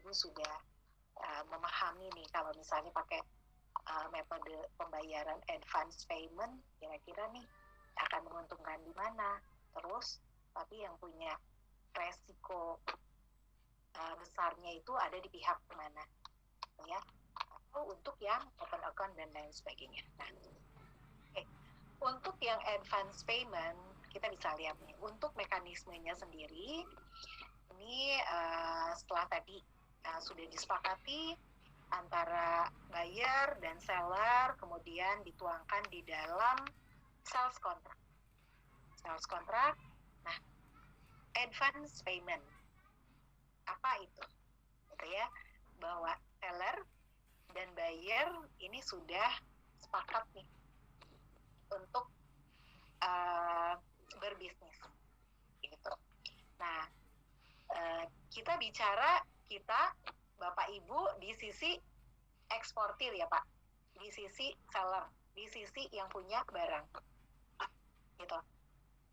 Ibu sudah memahami nih kalau misalnya pakai metode pembayaran advance payment, kira-kira nih akan menguntungkan di mana. Terus tapi yang punya resiko besarnya itu ada di pihak mana, ya, atau untuk yang open account dan lain sebagainya. Nah, untuk yang advance payment kita bisa lihat nih, untuk mekanismenya sendiri ini setelah tadi sudah disepakati antara buyer dan seller, kemudian dituangkan di dalam sales contract. Sales contract, nah, advance payment apa itu? Gitu ya, bahwa seller dan buyer ini sudah sepakat nih untuk berbisnis, gitu. Nah, kita bicara Bapak Ibu di sisi eksportir ya Pak, di sisi seller, di sisi yang punya barang, gitu.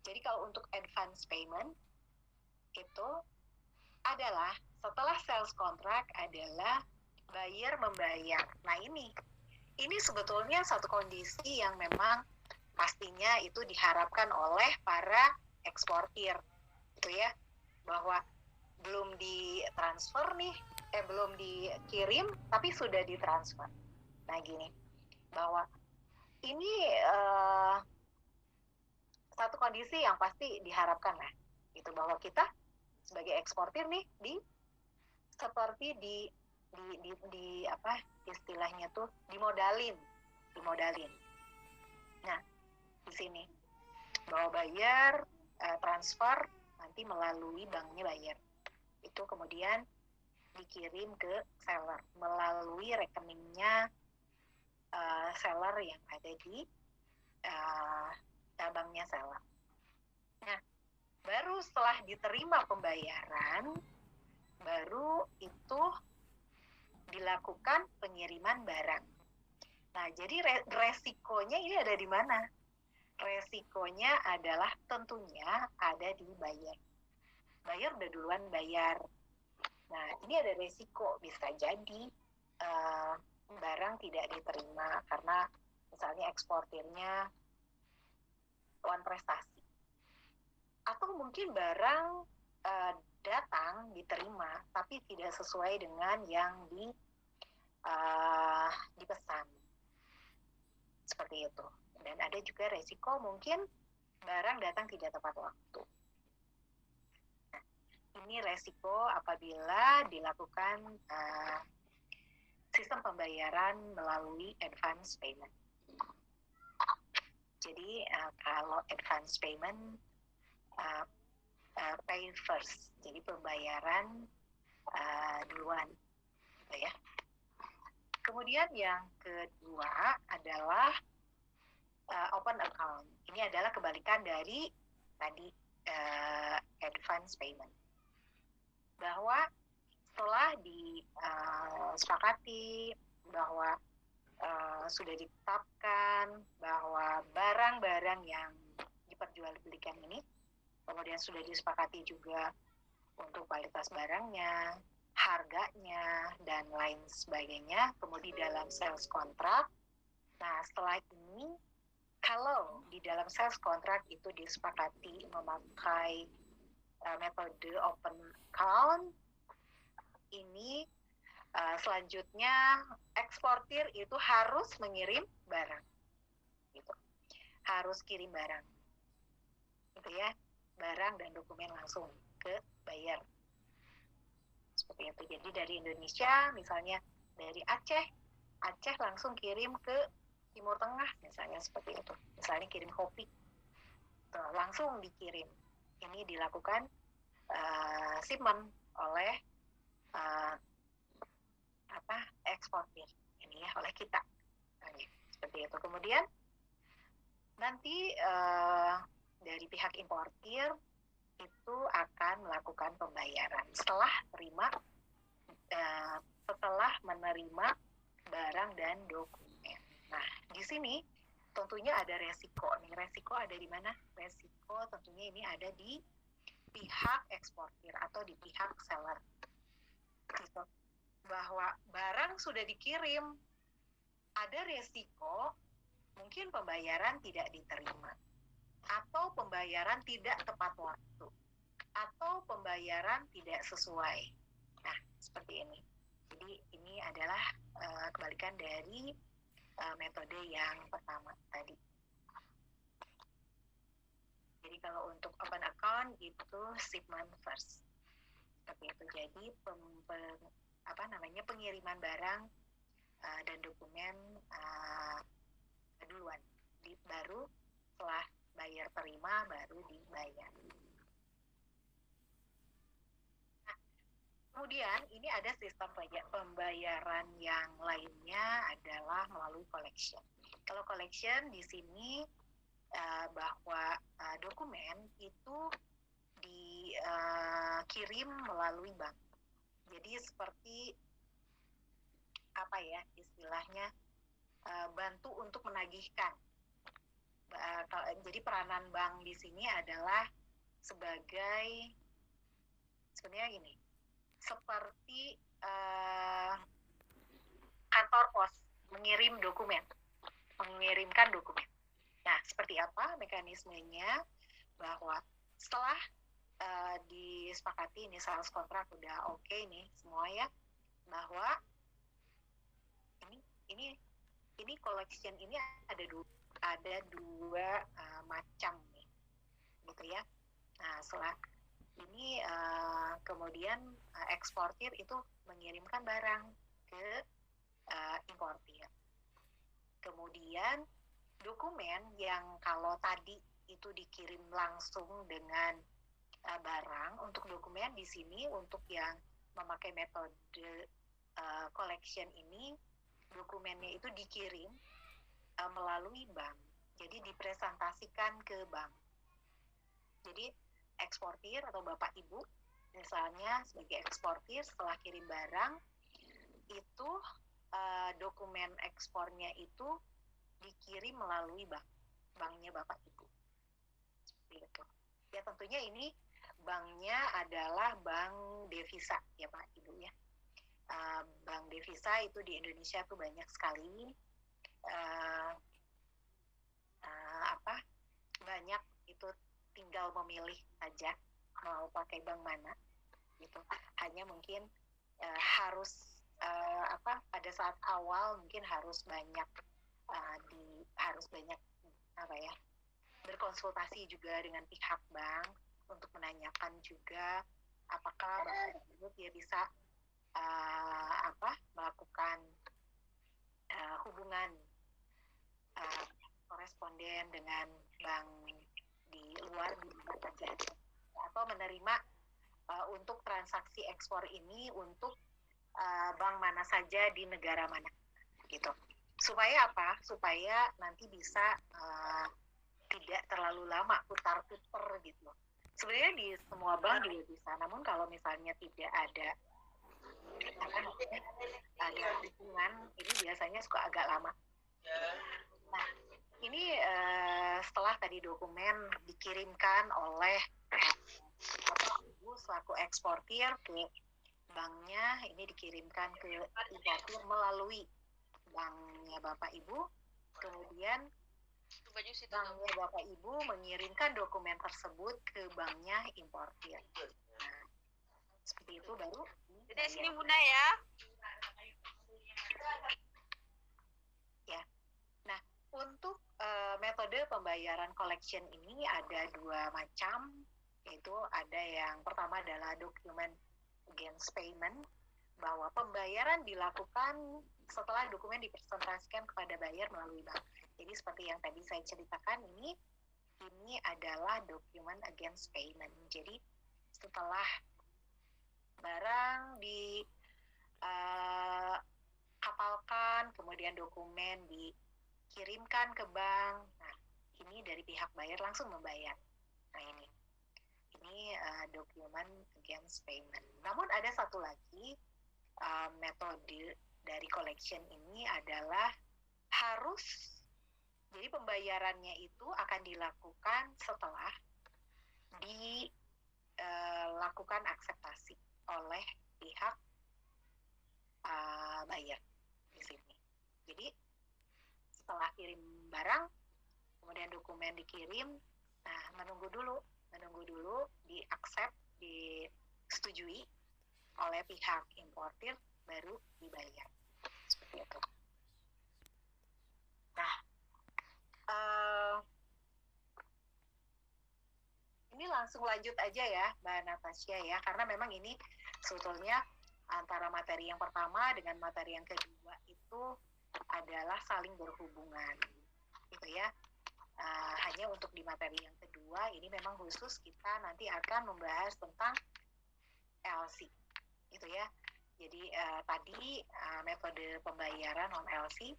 Jadi kalau untuk advance payment itu adalah setelah sales contract adalah buyer membayar. Nah ini sebetulnya satu kondisi yang memang pastinya itu diharapkan oleh para eksportir, gitu ya, bahwa belum ditransfer nih, belum dikirim tapi sudah ditransfer. Nah gini, bahwa ini satu kondisi yang pasti diharapkan lah, gitu, bahwa kita sebagai eksportir nih seperti di apa istilahnya tuh dimodalin. Nah di sini bahwa buyer transfer nanti melalui banknya buyer, itu kemudian dikirim ke seller melalui rekeningnya seller yang ada di banknya seller. Nah, baru setelah diterima pembayaran, baru itu dilakukan pengiriman barang. Nah, jadi resikonya ini ada di mana? Resikonya adalah tentunya ada di buyer. Buyer udah duluan bayar. Nah, ini ada resiko, bisa jadi barang tidak diterima karena misalnya eksportirnya lawan prestasi. Atau mungkin barang datang diterima tapi tidak sesuai dengan yang dipesan, seperti itu. Dan ada juga resiko mungkin barang datang tidak tepat waktu. Nah, ini resiko apabila dilakukan sistem pembayaran melalui advance payment. Jadi kalau advance payment pay first, jadi pembayaran duluan, gitu ya. Kemudian yang kedua adalah open account. Ini adalah kebalikan dari tadi advance payment, bahwa setelah disepakati bahwa sudah ditetapkan bahwa barang-barang yang diperjualbelikan ini kemudian sudah disepakati juga untuk kualitas barangnya, harganya, dan lain sebagainya, kemudian dalam sales contract. Nah, setelah ini, kalau di dalam sales contract itu disepakati memakai metode open account, ini selanjutnya eksportir itu harus mengirim barang, gitu. Harus kirim barang, gitu ya, barang dan dokumen langsung ke buyer, seperti itu. Jadi dari Indonesia, misalnya dari Aceh langsung kirim ke Timur Tengah, misalnya seperti itu. Misalnya kirim kopi, langsung dikirim. Ini dilakukan shipment oleh eksportir, ini ya, oleh kita. Seperti itu. Kemudian nanti dari pihak importir itu akan melakukan pembayaran setelah menerima barang dan dokumen. Nah, di sini tentunya ada resiko nih. Resiko ada di mana? Resiko tentunya ini ada di pihak eksportir atau di pihak seller, gitu. bahwa barang sudah dikirim, ada resiko mungkin pembayaran tidak diterima, atau pembayaran tidak tepat waktu, atau pembayaran tidak sesuai. Nah, seperti ini. Jadi ini adalah kebalikan dari metode yang pertama tadi. Jadi kalau untuk open account itu shipment first. Seperti itu. Jadi pengiriman barang dan dokumen duluan. Baru setelah bayar terima baru dibayar. Nah, kemudian ini ada sistem pembayaran yang lainnya adalah melalui collection. Kalau collection di sini bahwa dokumen itu dikirim melalui bank. Jadi seperti apa ya istilahnya, bantu untuk menagihkan. Jadi peranan bank di sini adalah sebagai sebenarnya gini, seperti kantor pos mengirimkan dokumen. Nah, seperti apa mekanismenya? Bahwa setelah disepakati ini sales kontrak udah oke nih semua ya, bahwa ini collection ini ada dua macam nih, gitu ya. Nah, setelah ini kemudian eksportir itu mengirimkan barang ke importir. Kemudian dokumen yang kalau tadi itu dikirim langsung dengan barang, untuk dokumen di sini untuk yang memakai metode collection ini, dokumennya itu dikirim melalui bank. Jadi dipresentasikan ke bank. Jadi eksportir atau Bapak Ibu misalnya sebagai eksportir setelah kirim barang itu dokumen ekspornya itu dikirim melalui banknya Bapak Ibu. Gitu. Ya tentunya ini banknya adalah bank devisa ya Pak Ibu ya. Bank devisa itu di Indonesia tuh banyak sekali. Banyak itu tinggal memilih saja mau pakai bank mana gitu. Hanya mungkin harus pada saat awal mungkin harus banyak berkonsultasi juga dengan pihak bank untuk menanyakan juga apakah bank tersebut dia bisa melakukan hubungan koresponden dengan bank di luar saja, atau menerima untuk transaksi ekspor ini untuk bank mana saja di negara mana gitu. Supaya apa? Supaya nanti bisa tidak terlalu lama putar-putar gitu. Sebenarnya di semua bank juga bisa, namun kalau misalnya tidak ada hubungan, ini biasanya suka agak lama. Nah, ini setelah tadi dokumen dikirimkan oleh Bapak Ibu selaku eksportir ke banknya, ini dikirimkan ke importir melalui banknya Bapak Ibu, kemudian banknya Bapak Ibu mengirimkan dokumen tersebut ke banknya importir. Nah, seperti itu baru. Jadi sini Bunda ya. Ya. Nah, untuk metode pembayaran collection ini ada dua macam, yaitu ada yang pertama adalah document against payment, bahwa pembayaran dilakukan setelah dokumen dipresentasikan kepada buyer melalui bank. Jadi seperti yang tadi saya ceritakan, ini adalah document against payment. Jadi setelah barang kapalkan, kemudian dokumen dikirimkan ke bank. Nah, ini dari pihak buyer langsung membayar. Nah, ini document against payment. Namun ada satu lagi metode dari collection ini adalah jadi pembayarannya itu akan dilakukan setelah dilakukan akseptasi oleh pihak kirim. Nah, menunggu dulu di accept, disetujui oleh pihak importir, baru dibayar. Seperti itu. Nah, ini langsung lanjut aja ya Mbak Natasha ya, karena memang ini sebetulnya antara materi yang pertama dengan materi yang kedua itu adalah saling berhubungan, gitu ya. Hanya untuk di materi yang kedua ini memang khusus kita nanti akan membahas tentang LC, gitu ya. Jadi tadi metode pembayaran non LC,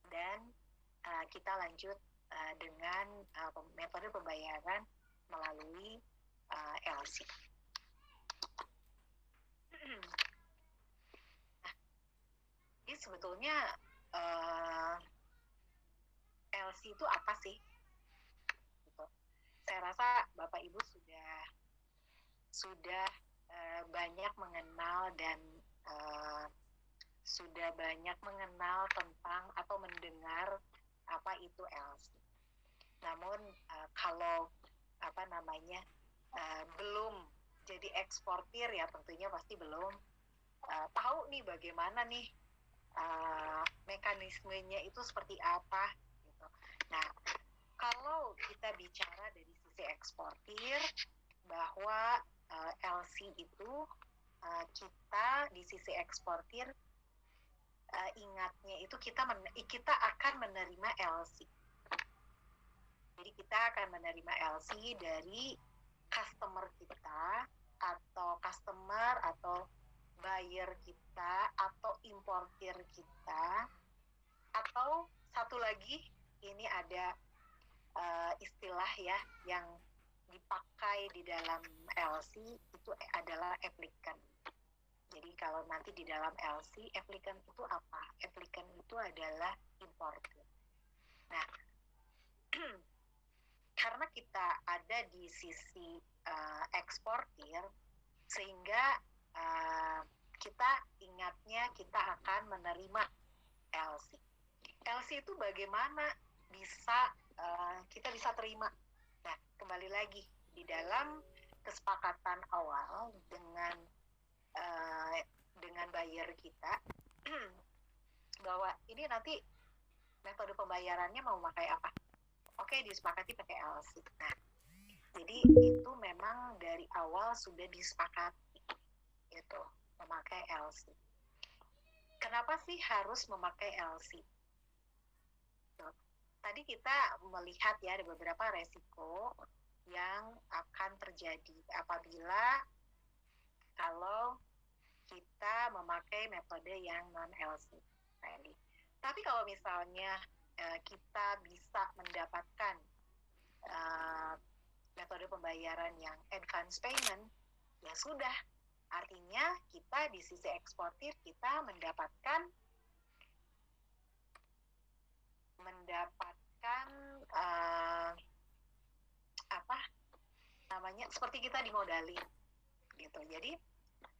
dan kita lanjut dengan metode pembayaran melalui LC. Nah, ini sebetulnya LC itu apa sih? Gitu. Saya rasa Bapak Ibu sudah banyak mengenal dan sudah banyak mengenal tentang atau mendengar apa itu LC. Namun kalau belum jadi eksportir ya tentunya pasti belum tahu nih bagaimana nih mekanismenya itu seperti apa gitu. Nah, kalau kita bicara dari sisi eksportir bahwa LC itu kita di sisi eksportir ingatnya itu kita akan menerima LC. Jadi kita akan menerima LC dari customer kita atau buyer kita atau importir kita, atau satu lagi ini ada istilah ya yang dipakai di dalam LC itu adalah applicant. Jadi kalau nanti di dalam LC, applicant itu apa? Applicant itu adalah importer. Nah, karena kita ada di sisi eksportir, sehingga kita ingatnya kita akan menerima LC. LC itu bagaimana kita bisa terima? Nah, kembali lagi di dalam kesepakatan awal dengan buyer kita bahwa ini nanti metode pembayarannya mau pakai apa? Oke, disepakati pakai LC. Nah, jadi itu memang dari awal sudah disepakati itu memakai LC. Kenapa sih harus memakai LC? Tadi kita melihat ya ada beberapa resiko yang akan terjadi apabila kalau kita memakai metode yang non LC. Tapi kalau misalnya kita bisa mendapatkan metode pembayaran yang advance payment, ya sudah. Artinya kita di sisi eksportir kita mendapatkan seperti kita dimodali gitu. Jadi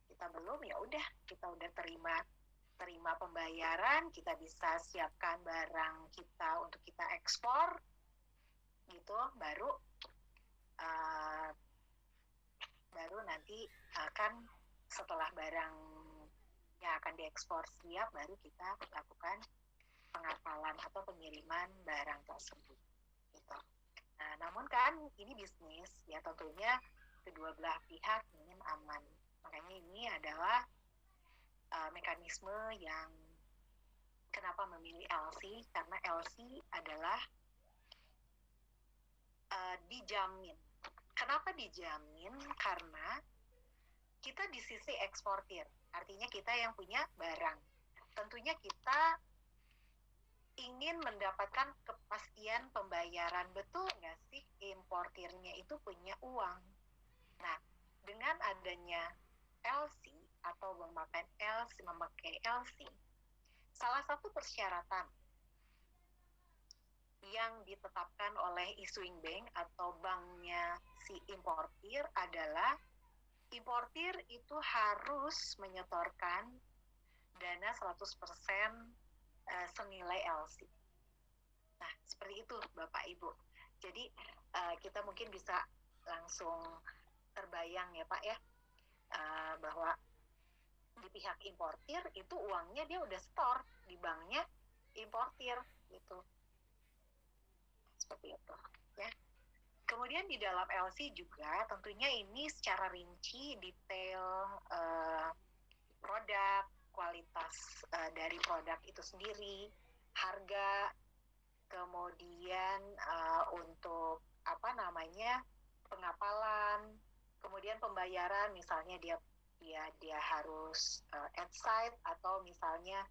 kita belum, ya udah kita udah terima pembayaran, kita bisa siapkan barang kita untuk kita ekspor gitu, baru nanti akan setelah barang yang akan diekspor siap, baru kita lakukan pengapalan atau pengiriman barang tersebut gitu. Nah, namun kan ini bisnis ya, tentunya kedua belah pihak ingin aman. Makanya ini adalah mekanisme yang kenapa memilih LC, karena LC adalah dijamin. Kenapa dijamin? Karena kita di sisi eksportir, artinya kita yang punya barang. Tentunya kita ingin mendapatkan kepastian pembayaran. Betul nggak sih importirnya itu punya uang? Nah, dengan adanya LC atau memakai LC, salah satu persyaratan yang ditetapkan oleh issuing bank atau banknya si importir adalah importir itu harus menyetorkan dana 100% senilai LC. Nah, seperti itu Bapak Ibu. Jadi kita mungkin bisa langsung terbayang ya Pak ya, bahwa di pihak importir itu uangnya dia udah store di banknya importir gitu. Seperti itu ya. Kemudian di dalam LC juga tentunya ini secara rinci detail produk, kualitas dari produk itu sendiri, harga, kemudian untuk pengapalan, kemudian pembayaran, misalnya dia harus at site atau misalnya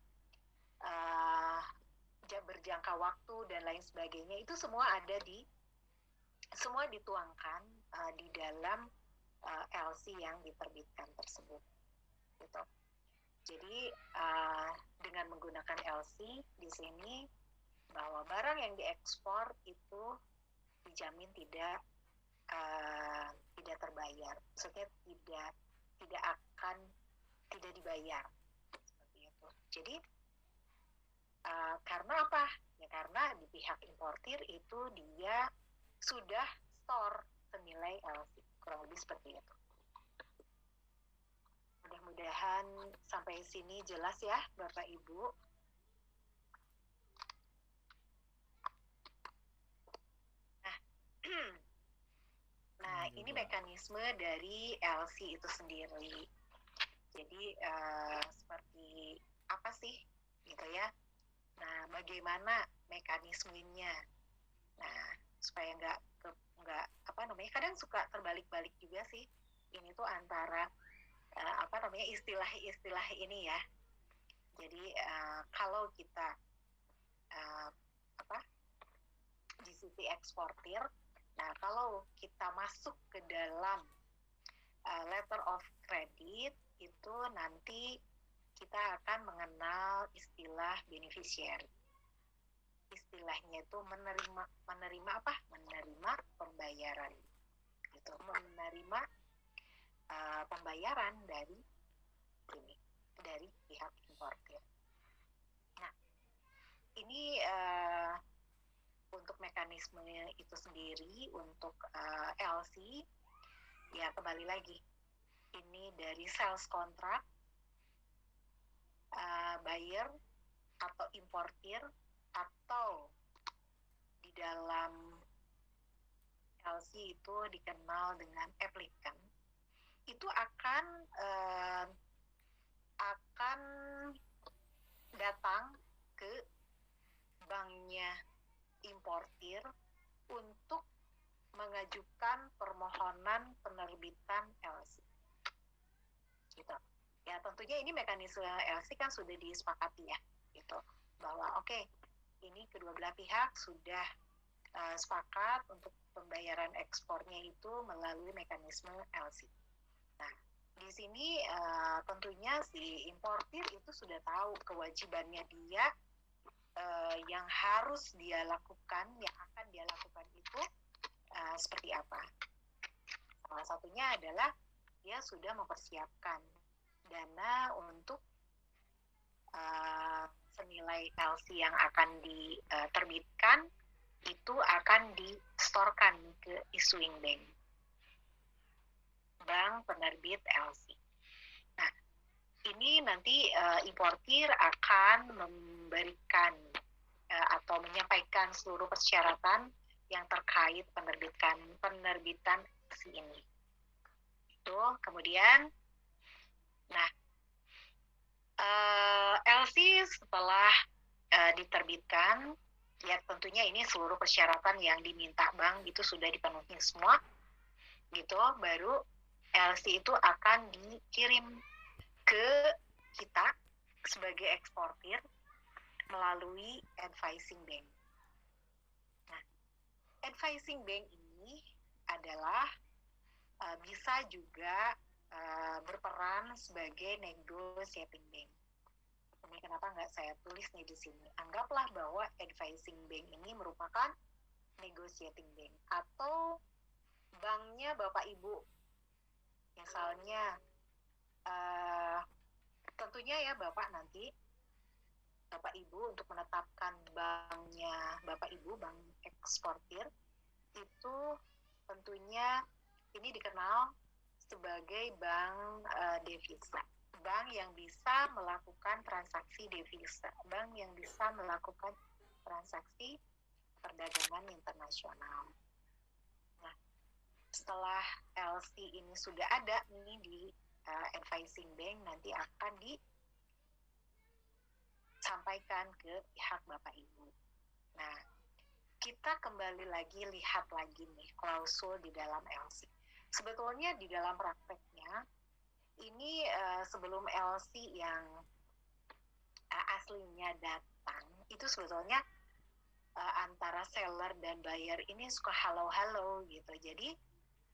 berjangka waktu dan lain sebagainya, itu semua dituangkan di dalam LC yang diterbitkan tersebut gitu. Jadi dengan menggunakan LC di sini, bahwa barang yang diekspor itu dijamin tidak terbayar, maksudnya tidak dibayar seperti itu. Jadi karena apa? Ya karena di pihak importir itu dia sudah store senilai LC, kurang lebih seperti itu. Mudah-mudahan sampai sini jelas ya Bapak Ibu. Nah, ini mekanisme dari LC itu sendiri. Jadi seperti apa sih, gitu ya? Nah, bagaimana mekanismenya? Nah, supaya nggak kadang suka terbalik-balik juga sih. Ini tuh antara istilah-istilah ini ya. Jadi kalau kita di sisi eksportir, nah kalau kita masuk ke dalam letter of credit itu nanti kita akan mengenal istilah beneficiary. Istilahnya itu menerima pembayaran gitu, menerima pembayaran dari pihak importir. Nah, ini untuk mekanisme itu sendiri untuk LC ya, kembali lagi ini dari sales contract, buyer atau importir, atau di dalam LC itu dikenal dengan applicant, itu akan datang ke banknya importir untuk mengajukan permohonan penerbitan LC. Gitu. Ya tentunya ini mekanisme LC kan sudah disepakati ya, gitu. Bahwa ini kedua belah pihak sudah sepakat untuk pembayaran ekspornya itu melalui mekanisme LC. Nah, di sini tentunya si importir itu sudah tahu kewajibannya dia yang harus dia lakukan, yang akan dia lakukan itu seperti apa. Salah satunya adalah dia sudah mempersiapkan dana untuk senilai LC yang akan diterbitkan itu akan distorkan ke issuing bank penerbit LC. Nah, ini nanti importir akan memberikan atau menyampaikan seluruh persyaratan yang terkait penerbitan LC ini. Itu kemudian, nah LC setelah diterbitkan, ya tentunya ini seluruh persyaratan yang diminta bank itu sudah dipenuhi semua, gitu, baru LC itu akan dikirim ke kita sebagai eksportir melalui advising bank. Nah, advising bank ini adalah bisa juga berperan sebagai negotiating bank. Ini kenapa nggak saya tulis nih di sini? Anggaplah bahwa advising bank ini merupakan negotiating bank, atau banknya Bapak Ibu. Misalnya, tentunya ya Bapak nanti Bapak Ibu untuk menetapkan banknya Bapak Ibu, bank eksportir, itu tentunya ini dikenal sebagai bank devisa. Bank yang bisa melakukan transaksi devisa, bank yang bisa melakukan transaksi perdagangan internasional. Nah, setelah LC ini sudah ada nih di advising bank, nanti akan disampaikan ke pihak Bapak Ibu. Nah, kita kembali lagi lihat lagi nih klausul di dalam LC. Sebetulnya di dalam prakteknya ini sebelum LC yang aslinya datang, itu sebetulnya antara seller dan buyer ini suka halo-halo gitu. Jadi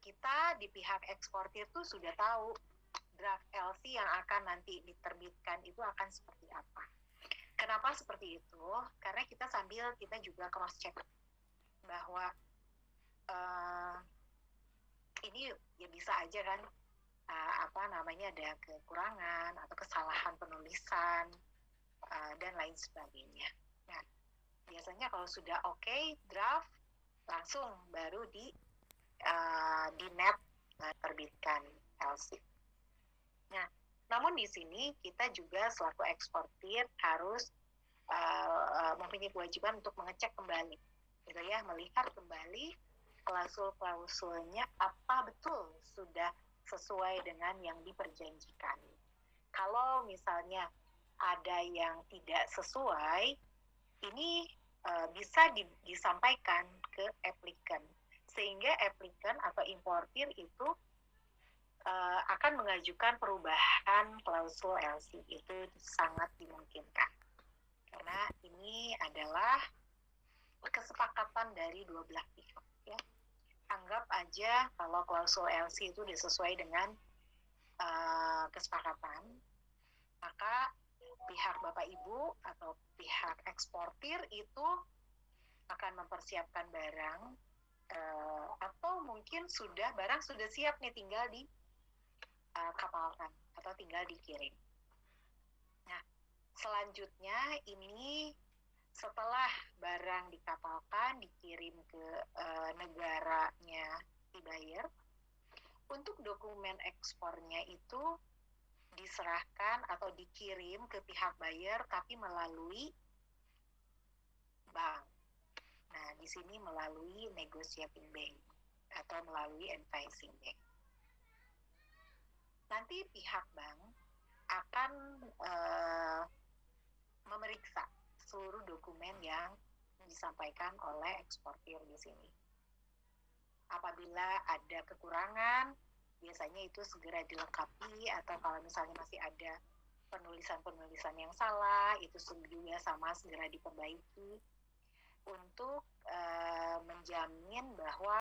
kita di pihak eksportir tuh sudah tahu draft LC yang akan nanti diterbitkan itu akan seperti apa. Kenapa seperti itu? Karena kita sambil kita juga cross check bahwa ini ya bisa aja kan ada kekurangan atau kesalahan penulisan dan lain sebagainya. Nah, biasanya kalau sudah oke, draft langsung baru di net terbitkan LC. Nah, namun di sini kita juga selaku eksportir harus mempunyai kewajiban untuk mengecek kembali, gitu ya, melihat kembali klausul-klausulnya apa betul sudah sesuai dengan yang diperjanjikan. Kalau misalnya ada yang tidak sesuai, ini bisa disampaikan ke applicant, sehingga applicant atau importir itu akan mengajukan perubahan klausul LC. Itu sangat dimungkinkan, karena ini adalah kesepakatan dari dua belah pihak, ya. Anggap aja kalau klausul LC itu disesuai dengan kesepakatan, maka pihak Bapak Ibu atau pihak eksportir itu akan mempersiapkan barang atau mungkin barang sudah siap nih, tinggal dikapalkan atau tinggal dikirim. Nah, selanjutnya ini setelah barang dikapalkan, dikirim ke negaranya si buyer, untuk dokumen ekspornya itu diserahkan atau dikirim ke pihak buyer tapi melalui bank. Nah, di sini melalui negotiating bank atau melalui advising bank. Nanti pihak bank akan memeriksa seluruh dokumen yang disampaikan oleh eksportir di sini. Apabila ada kekurangan, biasanya itu segera dilengkapi, atau kalau misalnya masih ada penulisan-penulisan yang salah, itu juga sama segera diperbaiki untuk menjamin bahwa